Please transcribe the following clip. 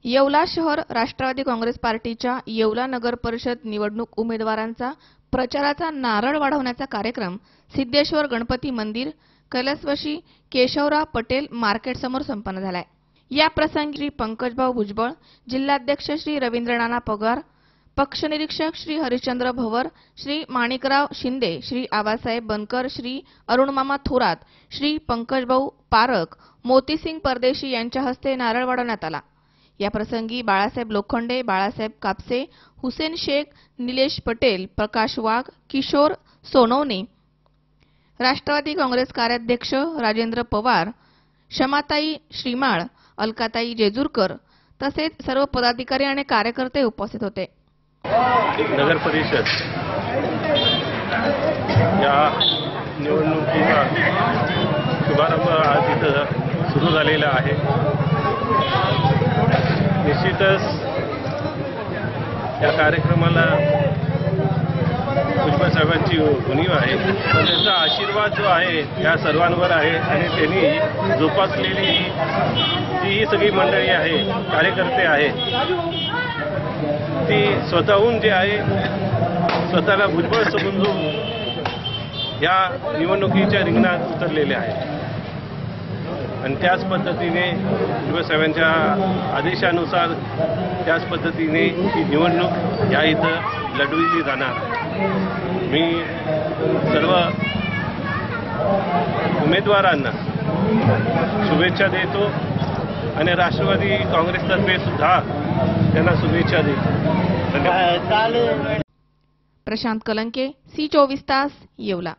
येवला शहर राष्ट्रवादी काँग्रेस पार्टीच्या येवला नगर परिषद निवडणूक उमेदवारांचा प्रचाराचा नारळ वाढवण्याचा कार्यक्रम सिद्धेश्वर गणपती मंदिर कैलासवासी केशवराव पटेल मार्केट समोर संपन्न झालाय। या प्रसंगी श्री पंकजभाऊ भुजबळ, जिल्हाध्यक्ष श्री रवींद्रनाना पगार, पक्ष निरीक्षक श्री हरिश्चंद्र भवर, श्री माणिकराव शिंदे, श्री आबासाहेब बनकर, श्री अरुणमामा थोरात, श्री पंकजभाऊ पारक, मोतीसिंग परदेशी यांच्या हस्ते नारळ वाढवण्यात आला। या प्रसंगी बाळासाहेब लोखंडे, बाळासाहेब कापसे, हुसेन शेख, निलेश पटेल, प्रकाश वाघ, किशोर सोनवणे, राष्ट्रवादी काँग्रेस कार्याध्यक्ष राजेंद्र पवार, शमाताई श्रीमाळ, अलकाताई जेजूरकर तसेच सर्व पदाधिकारी आणि कार्यकर्ते उपस्थित होते। नगर परिषद या निवडणुकीचा शुभारंभ आज इथं सुरू झालेला आहे। निश्चितच या कार्यक्रमाला भुजबळ साहेबांची उणीव आहे, पण त्यांचा आशीर्वाद जो आहे या सर्वांवर आहे आणि त्यांनी जोपासलेली जी सगळी मंडळी आहे, कार्यकर्ते आहेत, ती स्वतःहून जे आहे स्वतःला भुजबळ समजून या निवडणुकीच्या रिंगणात उतरलेले आहेत आणि त्याच पद्धतीने भुजबळ साहेबांच्या आदेशानुसार त्याच पद्धतीने ही निवडणूक या इथं लढविली जाणार। मी सर्व उमेदवारांना शुभेच्छा देतो आणि राष्ट्रवादी काँग्रेसतर्फे सुद्धा त्यांना शुभेच्छा देतो। प्रशांत कलंके, सी 24 तास, येवला।